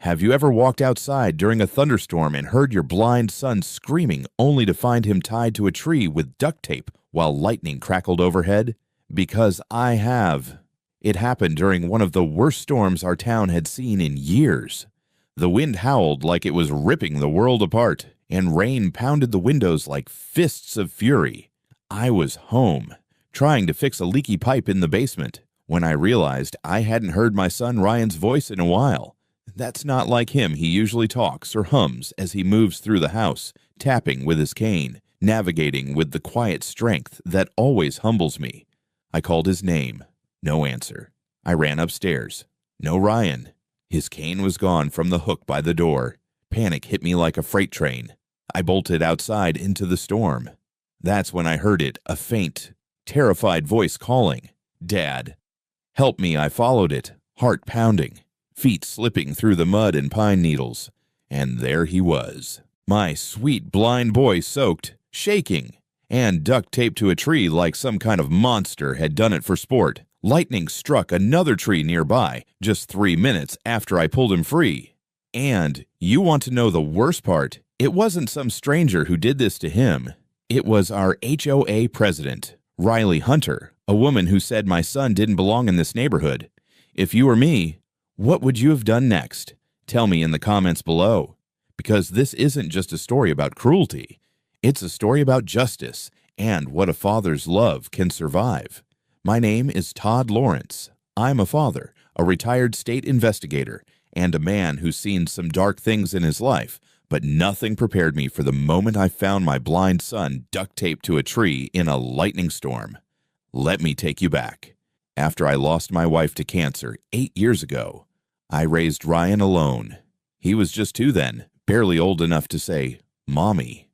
Have you ever walked outside during a thunderstorm and heard your blind son screaming only to find him tied to a tree with duct tape while lightning crackled overhead? Because I have. It happened during one of the worst storms our town had seen in years. The wind howled like it was ripping the world apart, and rain pounded the windows like fists of fury. I was home, trying to fix a leaky pipe in the basement, when I realized I hadn't heard my son Ryan's voice in a while. That's not like him. He usually talks or hums as he moves through the house, tapping with his cane, navigating with the quiet strength that always humbles me. I called his name. No answer. I ran upstairs. No Ryan. His cane was gone from the hook by the door. Panic hit me like a freight train. I bolted outside into the storm. That's when I heard it, a faint, terrified voice calling, "Dad." "Help me," I followed it, heart pounding, feet slipping through the mud and pine needles. And there he was, my sweet blind boy, soaked, shaking, and duct taped to a tree like some kind of monster had done it for sport. Lightning struck another tree nearby just 3 minutes after I pulled him free. And you want to know the worst part? It wasn't some stranger who did this to him. It was our HOA president, Riley Hunter, a woman who said my son didn't belong in this neighborhood. If you were me, what would you have done next? Tell me in the comments below. Because this isn't just a story about cruelty. It's a story about justice and what a father's love can survive. My name is Todd Lawrence. I'm a father, a retired state investigator, and a man who's seen some dark things in his life, but nothing prepared me for the moment I found my blind son duct taped to a tree in a lightning storm. Let me take you back. After I lost my wife to cancer 8 years ago, I raised Ryan alone. He was just 2 then, barely old enough to say, "Mommy."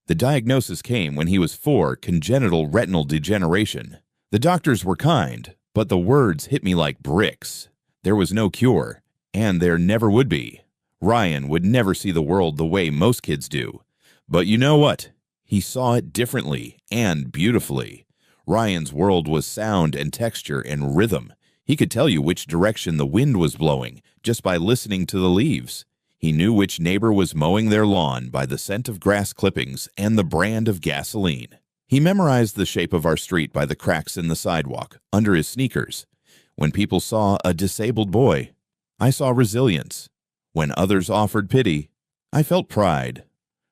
The diagnosis came when he was 4, congenital retinal degeneration. The doctors were kind, but the words hit me like bricks. There was no cure, and there never would be. Ryan would never see the world the way most kids do. But you know what? He saw it differently and beautifully. Ryan's world was sound and texture and rhythm. He could tell you which direction the wind was blowing just by listening to the leaves. He knew which neighbor was mowing their lawn by the scent of grass clippings and the brand of gasoline. He memorized the shape of our street by the cracks in the sidewalk, under his sneakers. When people saw a disabled boy, I saw resilience. When others offered pity, I felt pride.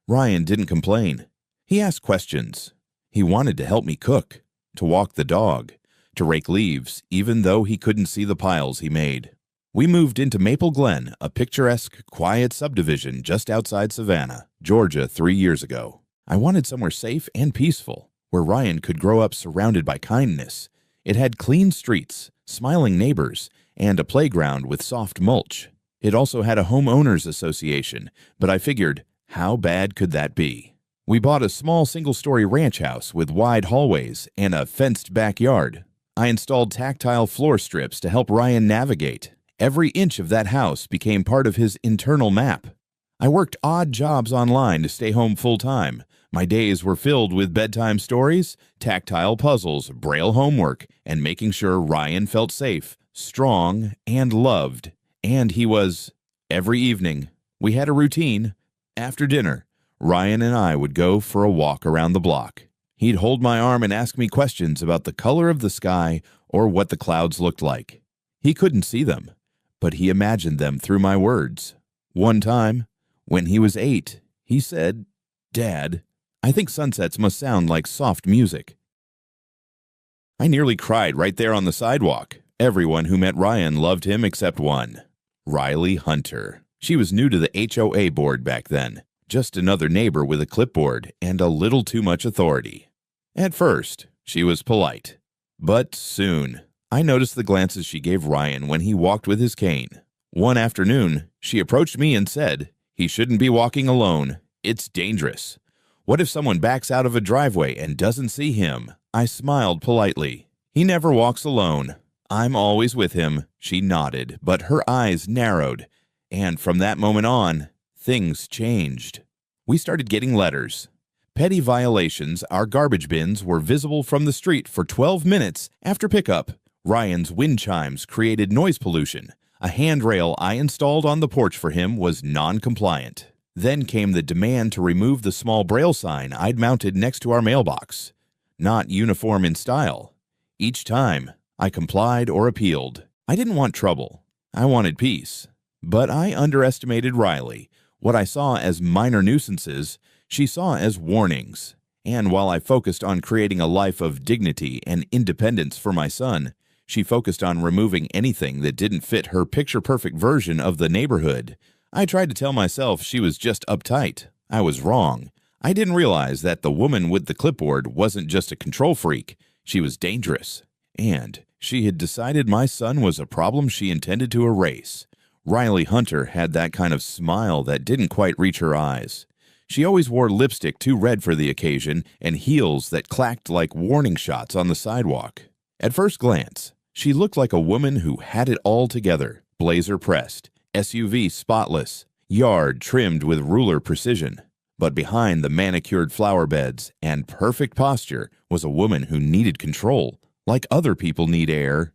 Ryan didn't complain. He asked questions. He wanted to help me cook, to walk the dog, to rake leaves, even though he couldn't see the piles he made. We moved into Maple Glen, a picturesque, quiet subdivision just outside Savannah, Georgia, 3 years ago. I wanted somewhere safe and peaceful, where Ryan could grow up surrounded by kindness. It had clean streets, smiling neighbors, and a playground with soft mulch. It also had a Homeowners Association, but I figured, how bad could that be? We bought a small single-story ranch house with wide hallways and a fenced backyard. I installed tactile floor strips to help Ryan navigate. Every inch of that house became part of his internal map. I worked odd jobs online to stay home full-time. My days were filled with bedtime stories, tactile puzzles, Braille homework, and making sure Ryan felt safe, strong, and loved. And he was. Every evening, we had a routine. After dinner, Ryan and I would go for a walk around the block. He'd hold my arm and ask me questions about the color of the sky or what the clouds looked like. He couldn't see them, but he imagined them through my words. One time, when he was 8, he said, "Dad, I think sunsets must sound like soft music." I nearly cried right there on the sidewalk. Everyone who met Ryan loved him except one, Riley Hunter. She was new to the HOA board back then, just another neighbor with a clipboard and a little too much authority. At first, she was polite, but soon, I noticed the glances she gave Ryan when he walked with his cane. One afternoon, she approached me and said, "He shouldn't be walking alone. It's dangerous. What if someone backs out of a driveway and doesn't see him?" I smiled politely. "He never walks alone. I'm always with him." She nodded, but her eyes narrowed. And from that moment on, things changed. We started getting letters. Petty violations, our garbage bins were visible from the street for 12 minutes after pickup. Ryan's wind chimes created noise pollution. A handrail I installed on the porch for him was non-compliant. Then came the demand to remove the small braille sign I'd mounted next to our mailbox. Not uniform in style. Each time, I complied or appealed. I didn't want trouble. I wanted peace. But I underestimated Riley. What I saw as minor nuisances, she saw as warnings. And while I focused on creating a life of dignity and independence for my son, she focused on removing anything that didn't fit her picture-perfect version of the neighborhood. I tried to tell myself she was just uptight. I was wrong. I didn't realize that the woman with the clipboard wasn't just a control freak. She was dangerous. And she had decided my son was a problem she intended to erase. Riley Hunter had that kind of smile that didn't quite reach her eyes. She always wore lipstick too red for the occasion and heels that clacked like warning shots on the sidewalk. At first glance, she looked like a woman who had it all together. Blazer pressed, SUV spotless, yard trimmed with ruler precision. But behind the manicured flower beds and perfect posture was a woman who needed control, like other people need air.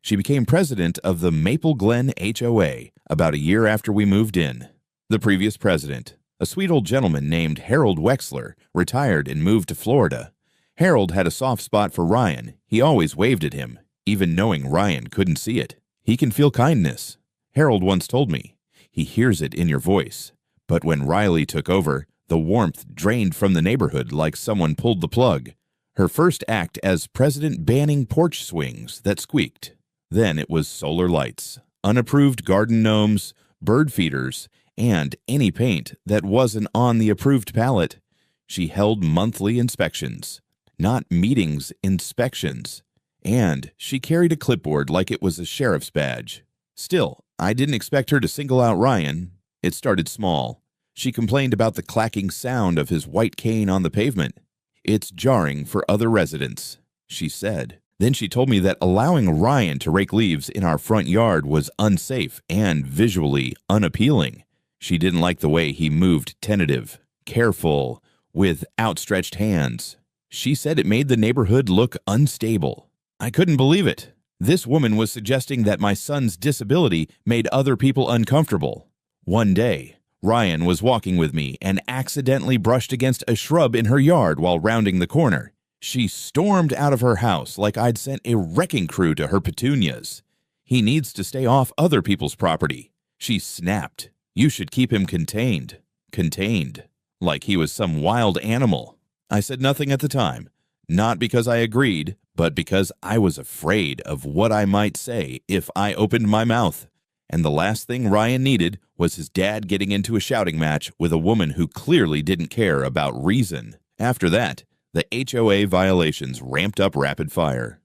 She became president of the Maple Glen HOA about a year after we moved in. The previous president, a sweet old gentleman named Harold Wexler, retired and moved to Florida. Harold had a soft spot for Ryan. He always waved at him, even knowing Ryan couldn't see it. He can feel kindness. Harold once told me, he hears it in your voice. But when Riley took over, the warmth drained from the neighborhood like someone pulled the plug. Her first act as president banning porch swings that squeaked. Then it was solar lights, unapproved garden gnomes, bird feeders, and any paint that wasn't on the approved palette. She held monthly inspections, not meetings, inspections. And she carried a clipboard like it was a sheriff's badge. Still, I didn't expect her to single out Ryan. It started small. She complained about the clacking sound of his white cane on the pavement. It's jarring for other residents, she said. Then she told me that allowing Ryan to rake leaves in our front yard was unsafe and visually unappealing. She didn't like the way he moved tentative, careful, with outstretched hands. She said it made the neighborhood look unstable. I couldn't believe it. This woman was suggesting that my son's disability made other people uncomfortable. One day, Ryan was walking with me and accidentally brushed against a shrub in her yard while rounding the corner. She stormed out of her house like I'd sent a wrecking crew to her petunias. He needs to stay off other people's property. She snapped. You should keep him contained. Contained. Like he was some wild animal. I said nothing at the time. Not because I agreed, but because I was afraid of what I might say if I opened my mouth. And the last thing Ryan needed was his dad getting into a shouting match with a woman who clearly didn't care about reason. After that, the HOA violations ramped up rapid fire.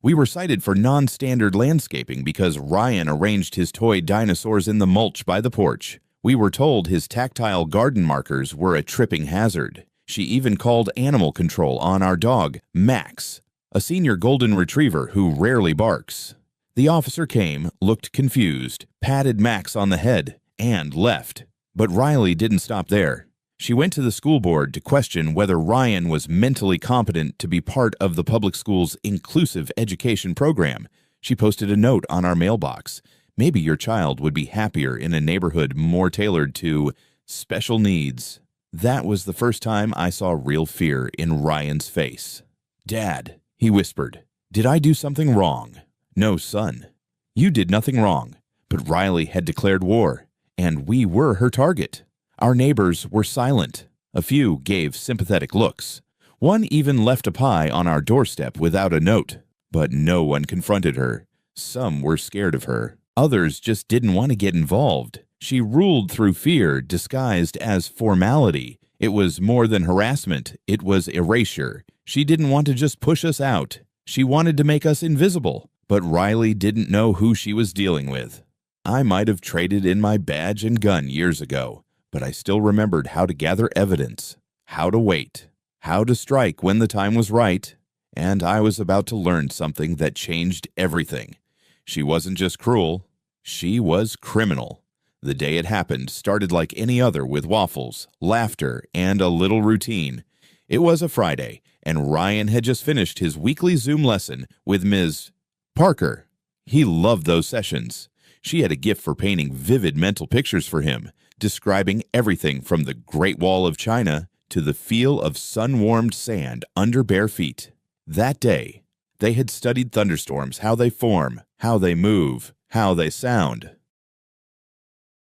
We were cited for non-standard landscaping because Ryan arranged his toy dinosaurs in the mulch by the porch. We were told his tactile garden markers were a tripping hazard. She even called animal control on our dog, Max, a senior golden retriever who rarely barks. The officer came, looked confused, patted Max on the head, and left. But Riley didn't stop there. She went to the school board to question whether Ryan was mentally competent to be part of the public school's inclusive education program. She posted a note on our mailbox. Maybe your child would be happier in a neighborhood more tailored to special needs. That was the first time I saw real fear in Ryan's face. Dad, he whispered, did I do something wrong? No, son. You did nothing wrong. But Riley had declared war, and we were her target. Our neighbors were silent. A few gave sympathetic looks. One even left a pie on our doorstep without a note. But no one confronted her. Some were scared of her. Others just didn't want to get involved. She ruled through fear disguised as formality. It was more than harassment. It was erasure. She didn't want to just push us out. She wanted to make us invisible. But Riley didn't know who she was dealing with. I might have traded in my badge and gun years ago, but I still remembered how to gather evidence, how to wait, how to strike when the time was right, and I was about to learn something that changed everything. She wasn't just cruel, she was criminal. The day it happened started like any other with waffles, laughter, and a little routine. It was a Friday, and Ryan had just finished his weekly Zoom lesson with Ms. Parker. He loved those sessions. She had a gift for painting vivid mental pictures for him, describing everything from the Great Wall of China to the feel of sun-warmed sand under bare feet. That day, they had studied thunderstorms, how they form, how they move, how they sound.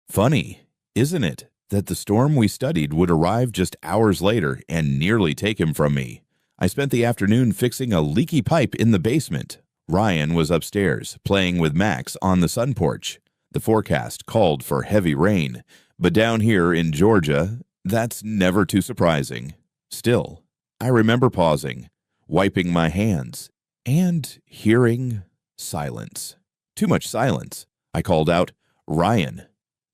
Funny, isn't it, that the storm we studied would arrive just hours later and nearly take him from me. I spent the afternoon fixing a leaky pipe in the basement. Ryan was upstairs, playing with Max on the sun porch. The forecast called for heavy rain, but down here in Georgia, that's never too surprising. Still, I remember pausing, wiping my hands, and hearing silence. Too much silence. I called out, "Ryan."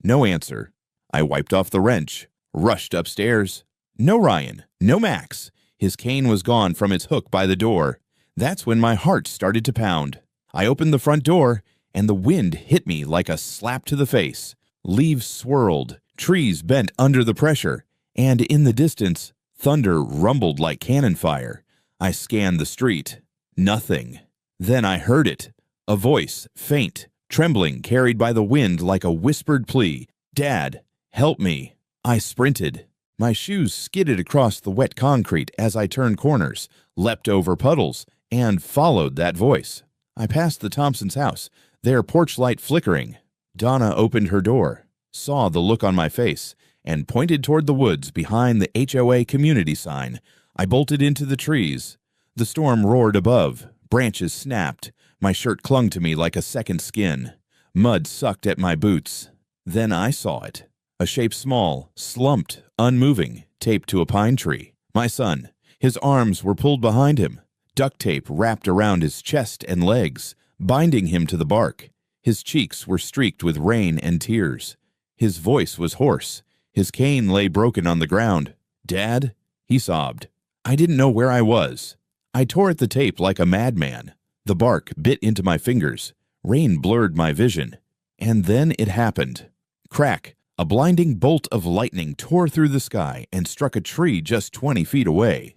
No answer. I wiped off the wrench, rushed upstairs. No Ryan, no Max. His cane was gone from its hook by the door. That's when my heart started to pound. I opened the front door, and the wind hit me like a slap to the face. Leaves swirled, trees bent under the pressure, and in the distance, thunder rumbled like cannon fire. I scanned the street. Nothing. Then I heard it. A voice, faint, trembling, carried by the wind like a whispered plea. "Dad, help me." I sprinted. My shoes skidded across the wet concrete as I turned corners, leapt over puddles, and followed that voice. I passed the Thompsons' house, their porch light flickering. Donna opened her door, saw the look on my face, and pointed toward the woods behind the HOA community sign. I bolted into the trees. The storm roared above. Branches snapped. My shirt clung to me like a second skin. Mud sucked at my boots. Then I saw it. A shape small, slumped, unmoving, taped to a pine tree. My son. His arms were pulled behind him. Duct tape wrapped around his chest and legs, binding him to the bark. His cheeks were streaked with rain and tears. His voice was hoarse. His cane lay broken on the ground. "Dad?" he sobbed. I didn't know where I was. I tore at the tape like a madman. The bark bit into my fingers. Rain blurred my vision. And then it happened. Crack! A blinding bolt of lightning tore through the sky and struck a tree just 20 feet away.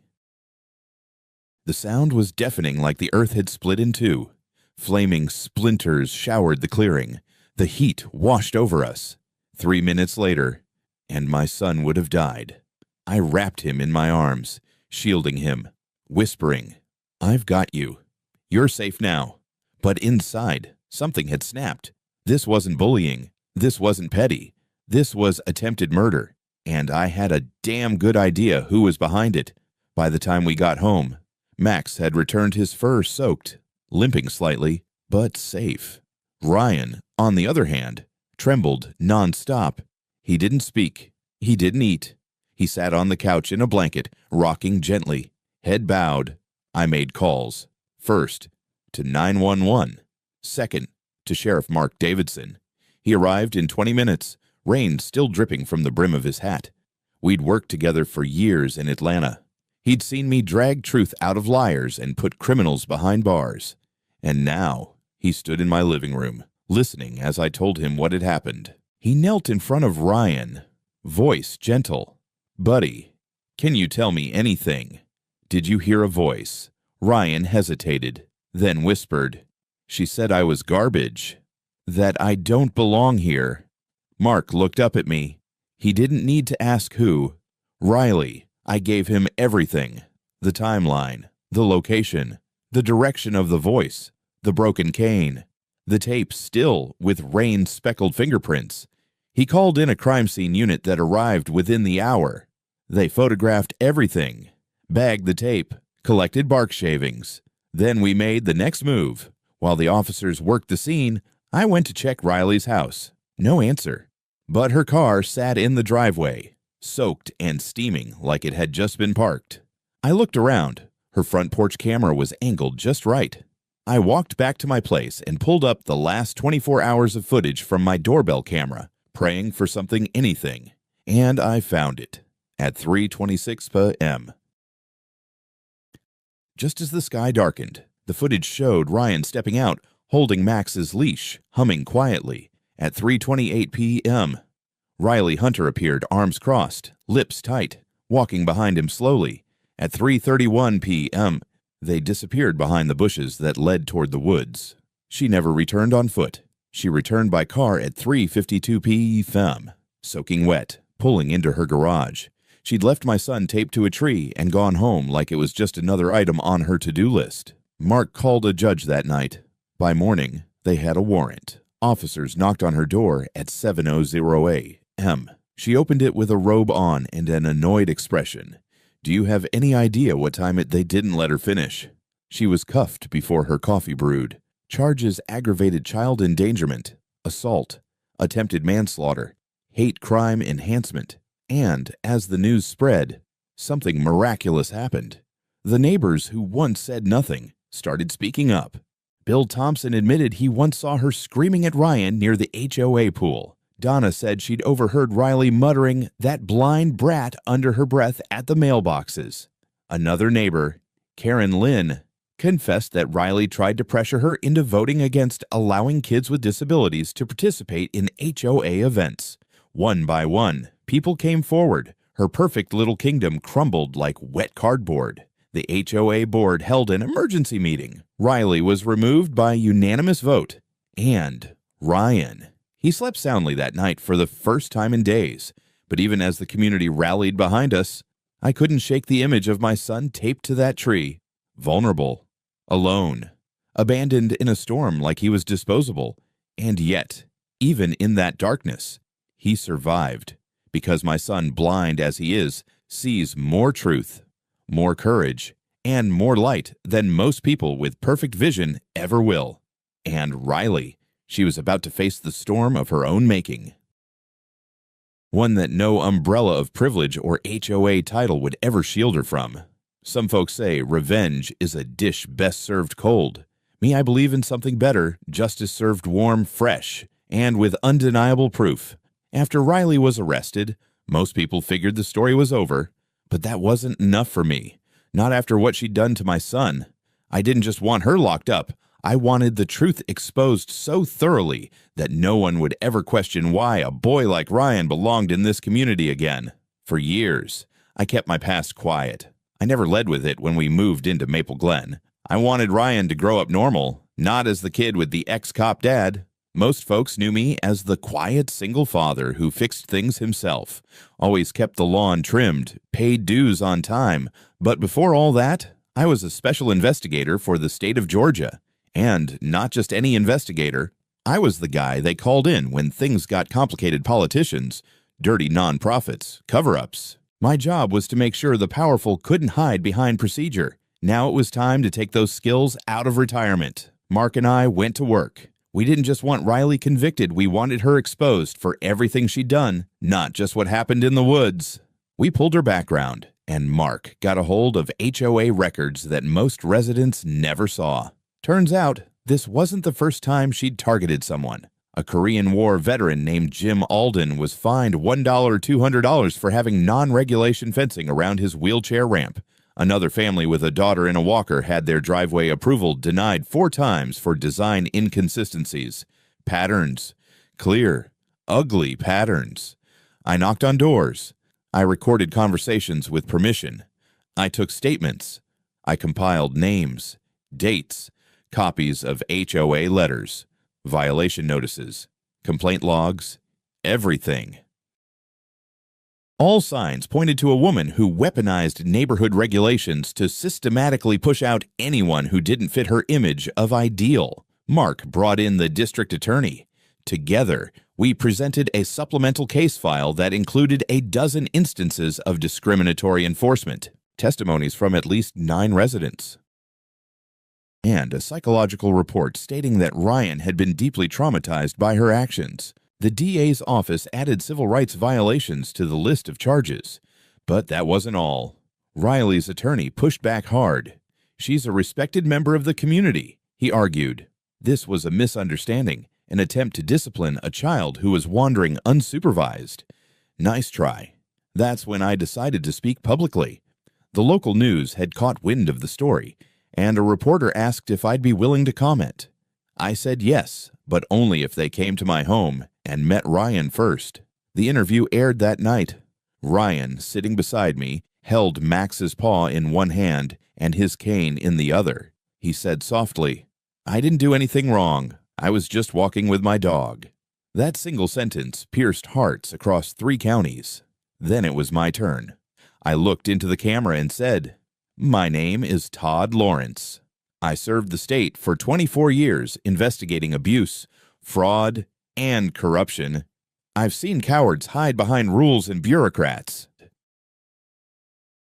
The sound was deafening, like the earth had split in two. Flaming splinters showered the clearing. The heat washed over us. 3 minutes later, and my son would have died. I wrapped him in my arms, shielding him, whispering, "I've got you. You're safe now." But inside, something had snapped. This wasn't bullying. This wasn't petty. This was attempted murder, and I had a damn good idea who was behind it. By the time we got home, Max had returned, his fur soaked, limping slightly, but safe. Ryan, on the other hand, trembled nonstop. He didn't speak. He didn't eat. He sat on the couch in a blanket, rocking gently, head bowed. I made calls. First, to 911. Second, to Sheriff Mark Davidson. He arrived in 20 minutes, rain still dripping from the brim of his hat. We'd worked together for years in Atlanta. He'd seen me drag truth out of liars and put criminals behind bars. And now he stood in my living room, listening as I told him what had happened. He knelt in front of Ryan, voice gentle. "Buddy, can you tell me anything? Did you hear a voice?" Ryan hesitated, then whispered, "She said I was garbage, that I don't belong here." Mark looked up at me. He didn't need to ask who. Riley. I gave him everything. The timeline, the location, the direction of the voice, the broken cane, the tape still with rain-speckled fingerprints. He called in a crime scene unit that arrived within the hour. They photographed everything, bagged the tape, collected bark shavings. Then we made the next move. While the officers worked the scene, I went to check Riley's house. No answer. But her car sat in the driveway, soaked and steaming like it had just been parked. I looked around. Her front porch camera was angled just right. I walked back to my place and pulled up the last 24 hours of footage from my doorbell camera, praying for something, anything. And I found it at 3:26 p.m. Just as the sky darkened, the footage showed Ryan stepping out, holding Max's leash, humming quietly. At 3:28 p.m., Riley Hunter appeared, arms crossed, lips tight, walking behind him slowly. At 3:31 p.m., they disappeared behind the bushes that led toward the woods. She never returned on foot. She returned by car at 3:52 p.m., soaking wet, pulling into her garage. She'd left my son taped to a tree and gone home like it was just another item on her to-do list. Mark called a judge that night. By morning, they had a warrant. Officers knocked on her door at 7:00 a.m. She opened it with a robe on and an annoyed expression. Do you have any idea what time they didn't let her finish? She was cuffed before her coffee brewed. Charges aggravated child endangerment, assault, attempted manslaughter, hate crime enhancement, and, as the news spread, something miraculous happened. The neighbors who once said nothing started speaking up. Bill Thompson admitted he once saw her screaming at Ryan near the HOA pool. Donna said she'd overheard Riley muttering, "That blind brat," under her breath at the mailboxes. Another neighbor, Karen Lynn, confessed that Riley tried to pressure her into voting against allowing kids with disabilities to participate in HOA events. One by one, people came forward. Her perfect little kingdom crumbled like wet cardboard. The HOA board held an emergency meeting. Riley was removed by unanimous vote. And Ryan. He slept soundly that night for the first time in days. But even as the community rallied behind us, I couldn't shake the image of my son taped to that tree, vulnerable, alone, abandoned in a storm like he was disposable. And yet, even in that darkness, he survived, because my son, blind as he is, sees more truth, more courage, and more light than most people with perfect vision ever will. And Riley, she was about to face the storm of her own making. One that no umbrella of privilege or HOA title would ever shield her from. Some folks say revenge is a dish best served cold. Me, I believe in something better, justice served warm, fresh, and with undeniable proof. After Riley was arrested, most people figured the story was over, but that wasn't enough for me. Not after what she'd done to my son. I didn't just want her locked up. I wanted the truth exposed so thoroughly that no one would ever question why a boy like Ryan belonged in this community again. For years, I kept my past quiet. I never led with it when we moved into Maple Glen. I wanted Ryan to grow up normal, not as the kid with the ex-cop dad. Most folks knew me as the quiet single father who fixed things himself, always kept the lawn trimmed, paid dues on time. But before all that, I was a special investigator for the state of Georgia. And not just any investigator. I was the guy they called in when things got complicated: politicians, dirty nonprofits, cover-ups. My job was to make sure the powerful couldn't hide behind procedure. Now it was time to take those skills out of retirement. Mark and I went to work. We didn't just want Riley convicted, we wanted her exposed for everything she'd done, not just what happened in the woods. We pulled her background, and Mark got a hold of HOA records that most residents never saw. Turns out, this wasn't the first time she'd targeted someone. A Korean War veteran named Jim Alden was fined $1 or $200 for having non-regulation fencing around his wheelchair ramp. Another family with a daughter in a walker had their driveway approval denied 4 times for design inconsistencies. Patterns. Clear, ugly patterns. I knocked on doors. I recorded conversations with permission. I took statements. I compiled names, dates, copies of HOA letters, violation notices, complaint logs, everything. All signs pointed to a woman who weaponized neighborhood regulations to systematically push out anyone who didn't fit her image of ideal. Mark brought in the district attorney. Together, we presented a supplemental case file that included a dozen instances of discriminatory enforcement, testimonies from at least 9 residents, and a psychological report stating that Ryan had been deeply traumatized by her actions. The DA's office added civil rights violations to the list of charges. But that wasn't all. Riley's attorney pushed back hard. She's a respected member of the community, he argued. This was a misunderstanding, an attempt to discipline a child who was wandering unsupervised. Nice try. That's when I decided to speak publicly. The local news had caught wind of the story, and a reporter asked if I'd be willing to comment. I said yes, but only if they came to my home and met Ryan first. The interview aired that night. Ryan, sitting beside me, held Max's paw in one hand and his cane in the other. He said softly, I didn't do anything wrong. I was just walking with my dog. That single sentence pierced hearts across 3 counties. Then it was my turn. I looked into the camera and said, "My name is Todd Lawrence. I served the state for 24 years investigating abuse, fraud, and corruption. I've seen cowards hide behind rules and bureaucrats.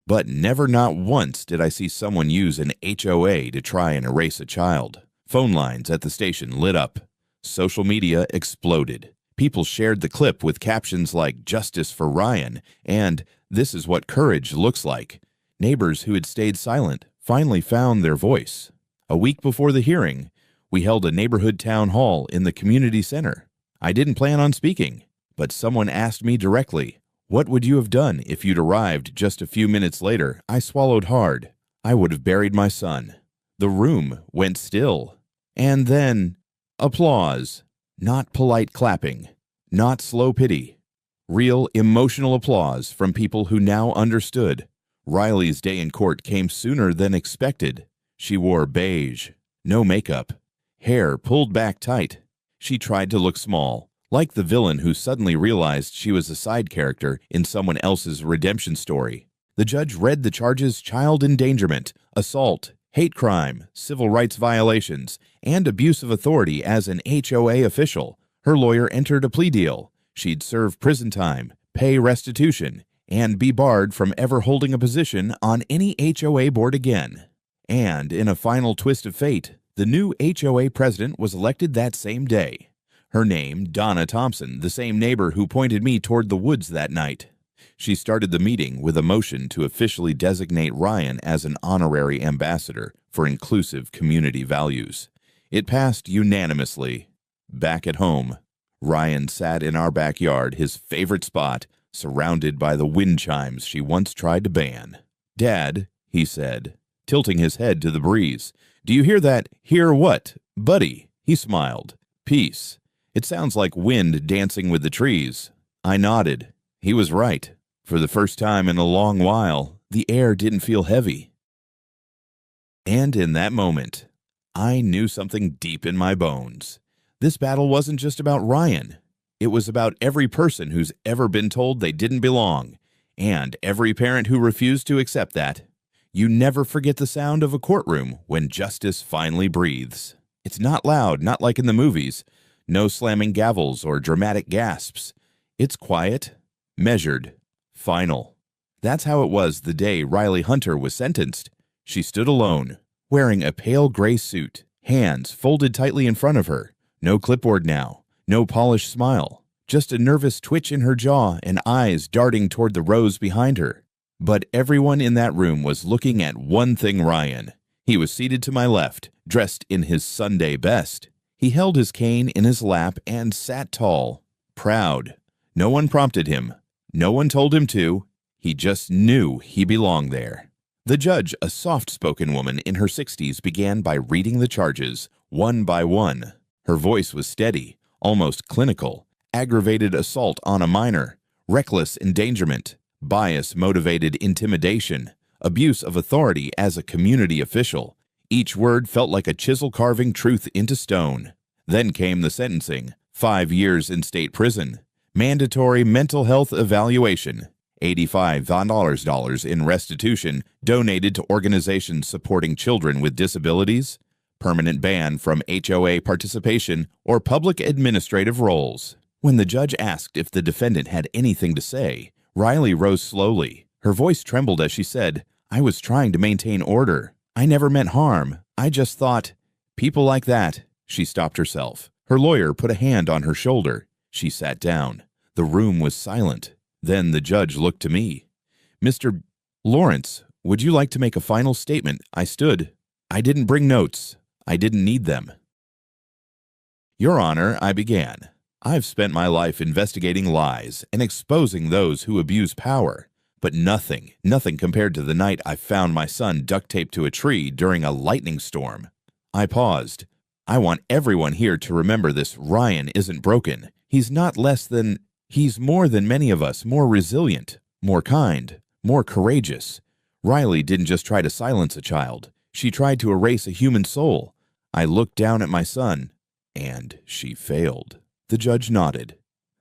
But never, not once, did I see someone use an HOA to try and erase a child." Phone lines at the station lit up. Social media exploded. People shared the clip with captions like "Justice for Ryan" and "This is what courage looks like." Neighbors who had stayed silent finally found their voice. A week before the hearing, we held a neighborhood town hall in the community center. I didn't plan on speaking, but someone asked me directly, "What would you have done if you'd arrived just a few minutes later?" I swallowed hard. I would have buried my son. The room went still. And then, applause. Not polite clapping. Not slow pity. Real emotional applause from people who now understood. Riley's day in court came sooner than expected. She wore beige, no makeup, hair pulled back tight. She tried to look small, like the villain who suddenly realized she was a side character in someone else's redemption story. The judge read the charges: child endangerment, assault, hate crime, civil rights violations, and abuse of authority as an HOA official. Her lawyer entered a plea deal. She'd serve prison time, pay restitution, and be barred from ever holding a position on any HOA board again. And in a final twist of fate, the new HOA president was elected that same day. Her name, Donna Thompson, the same neighbor who pointed me toward the woods that night. She started the meeting with a motion to officially designate Ryan as an honorary ambassador for inclusive community values. It passed unanimously. Back at home, Ryan sat in our backyard, his favorite spot, surrounded by the wind chimes she once tried to ban. "Dad," he said, tilting his head to the breeze, "do you hear that?" "Hear what, buddy?" He smiled. "Peace. It sounds like wind dancing with the trees." I nodded. He was right. For the first time in a long while, the air didn't feel heavy. And in that moment, I knew something deep in my bones. This battle wasn't just about Ryan. It was about every person who's ever been told they didn't belong, and every parent who refused to accept that. You never forget the sound of a courtroom when justice finally breathes. It's not loud, not like in the movies. No slamming gavels or dramatic gasps. It's quiet, measured, final. That's how it was the day Riley Hunter was sentenced. She stood alone, wearing a pale gray suit, hands folded tightly in front of her. No clipboard now, no polished smile, just a nervous twitch in her jaw and eyes darting toward the rows behind her. But everyone in that room was looking at one thing: Ryan. He was seated to my left, dressed in his Sunday best. He held his cane in his lap and sat tall, proud. No one prompted him. No one told him to. He just knew he belonged there. The judge, a soft-spoken woman in her 60s, began by reading the charges, one by one. Her voice was steady, almost clinical. Aggravated assault on a minor, reckless endangerment, bias-motivated intimidation, abuse of authority as a community official. Each word felt like a chisel carving truth into stone. Then came the sentencing: 5 years in state prison, mandatory mental health evaluation, $85 in restitution donated to organizations supporting children with disabilities, permanent ban from HOA participation or public administrative roles. When the judge asked if the defendant had anything to say, Riley rose slowly. Her voice trembled as she said, "I was trying to maintain order. I never meant harm. I just thought, people like that." She stopped herself. Her lawyer put a hand on her shoulder. She sat down. The room was silent. Then the judge looked to me. "Mr. Lawrence, would you like to make a final statement?" I stood. I didn't bring notes. I didn't need them. "Your Honor," I began, "I've spent my life investigating lies and exposing those who abuse power. But nothing compared to the night I found my son duct taped to a tree during a lightning storm." I paused. "I want everyone here to remember this. Ryan isn't broken. He's not less than... He's more than many of us, more resilient, more kind, more courageous. Riley didn't just try to silence a child. She tried to erase a human soul. I looked down at my son, and she failed. The judge nodded.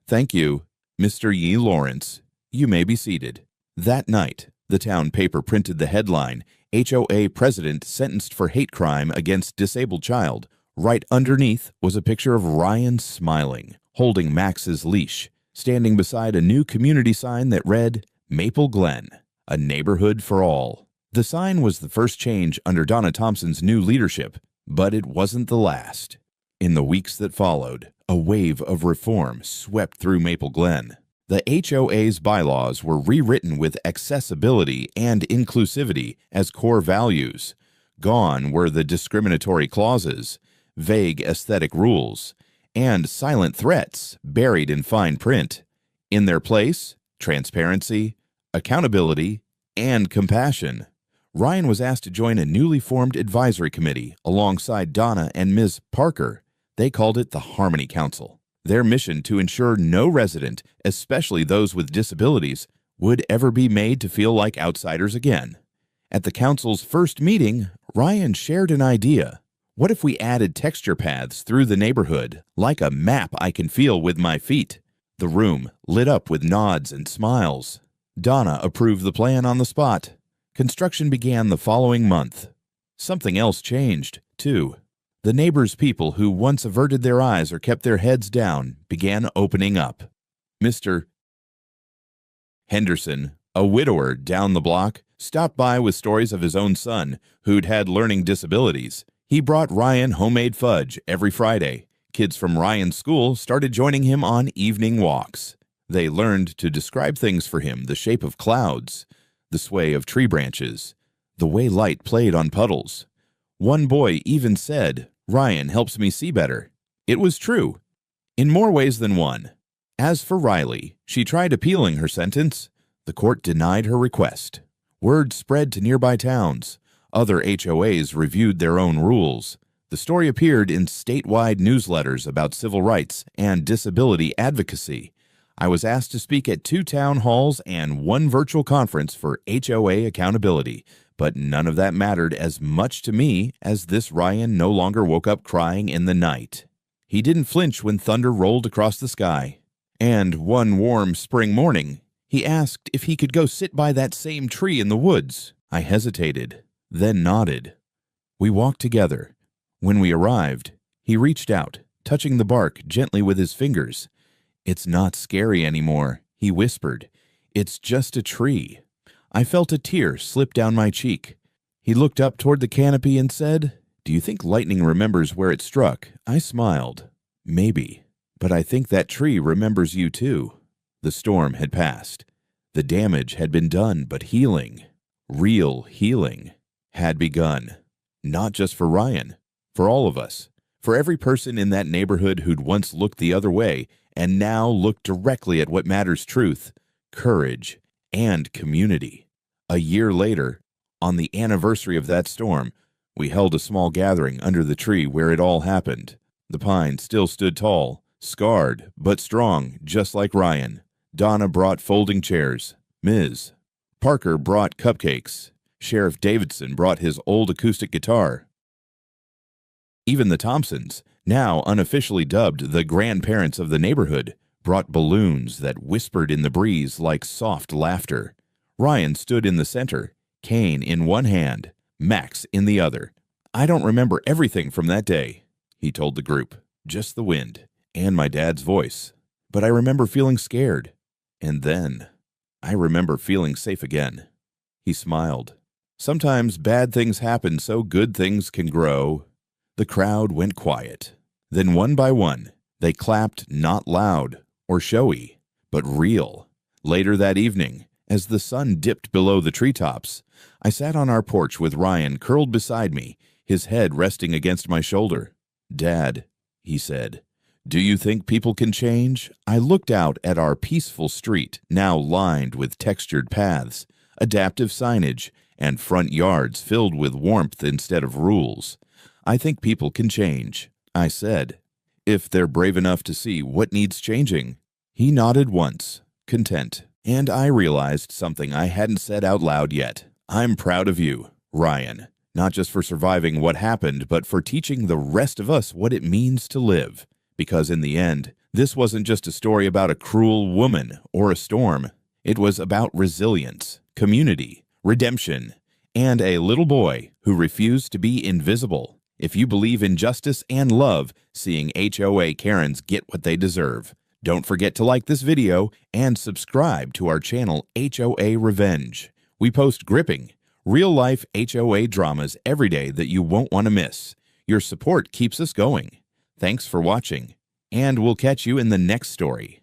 "Thank you, Mr. Yee Lawrence. You may be seated." That night, the town paper printed the headline, "HOA President Sentenced for Hate Crime Against Disabled Child." Right underneath was a picture of Ryan smiling, holding Max's leash, standing beside a new community sign that read, "Maple Glen, a neighborhood for all." The sign was the first change under Donna Thompson's new leadership, but it wasn't the last. In the weeks that followed, a wave of reform swept through Maple Glen. The HOA's bylaws were rewritten with accessibility and inclusivity as core values. Gone were the discriminatory clauses, vague aesthetic rules, and silent threats buried in fine print. In their place, transparency, accountability, and compassion. Ryan was asked to join a newly formed advisory committee alongside Donna and Ms. Parker. They called it the Harmony Council. Their mission to ensure no resident, especially those with disabilities, would ever be made to feel like outsiders again. At the council's first meeting, Ryan shared an idea. What if we added texture paths through the neighborhood, like a map I can feel with my feet? The room lit up with nods and smiles. Donna approved the plan on the spot. Construction began the following month. Something else changed, too. The neighbors' people who once averted their eyes or kept their heads down began opening up. Mr. Henderson, a widower down the block, stopped by with stories of his own son, who'd had learning disabilities. He brought Ryan homemade fudge every Friday. Kids from Ryan's school started joining him on evening walks. They learned to describe things for him, the shape of clouds, the sway of tree branches, the way light played on puddles. One boy even said, "Ryan helps me see better." It was true, in more ways than one. As for Riley, she tried appealing her sentence. The court denied her request. Word spread to nearby towns. Other HOAs reviewed their own rules. The story appeared in statewide newsletters about civil rights and disability advocacy. I was asked to speak at 2 town halls and 1 virtual conference for HOA accountability, but none of that mattered as much to me as this Ryan no longer woke up crying in the night. He didn't flinch when thunder rolled across the sky. And one warm spring morning, he asked if he could go sit by that same tree in the woods. I hesitated, then nodded. We walked together. When we arrived, he reached out, touching the bark gently with his fingers. "It's not scary anymore," he whispered. "It's just a tree." I felt a tear slip down my cheek. He looked up toward the canopy and said, "Do you think lightning remembers where it struck?" I smiled. "Maybe, but I think that tree remembers you too." The storm had passed. The damage had been done, but healing, real healing, had begun. Not just for Ryan, for all of us, for every person in that neighborhood who'd once looked the other way and now looked directly at what matters: truth, courage, and community. A year later, on the anniversary of that storm, we held a small gathering under the tree where it all happened. The pine still stood tall, scarred but strong, just like Ryan. Donna brought folding chairs. Ms. Parker brought cupcakes. Sheriff Davidson brought his old acoustic guitar. Even the Thompsons, now unofficially dubbed the grandparents of the neighborhood, brought balloons that whispered in the breeze like soft laughter. Ryan stood in the center, cane in one hand, Max in the other. "I don't remember everything from that day," he told the group, "just the wind and my dad's voice. But I remember feeling scared. And then I remember feeling safe again." He smiled. "Sometimes bad things happen so good things can grow." The crowd went quiet. Then one by one, they clapped, not loud or showy, but real. Later that evening, as the sun dipped below the treetops, I sat on our porch with Ryan curled beside me, his head resting against my shoulder. "Dad," he said, "do you think people can change?" I looked out at our peaceful street, now lined with textured paths, adaptive signage, and front yards filled with warmth instead of rules. "I think people can change," I said, "if they're brave enough to see what needs changing." He nodded once, content, and I realized something I hadn't said out loud yet. "I'm proud of you, Ryan. Not just for surviving what happened, but for teaching the rest of us what it means to live. Because in the end, this wasn't just a story about a cruel woman or a storm. It was about resilience, community, redemption, and a little boy who refused to be invisible. If you believe in justice and love, seeing HOA Karens get what they deserve. Don't forget to like this video and subscribe to our channel HOA Revenge. We post gripping, real-life HOA dramas every day that you won't want to miss. Your support keeps us going. Thanks for watching, and we'll catch you in the next story.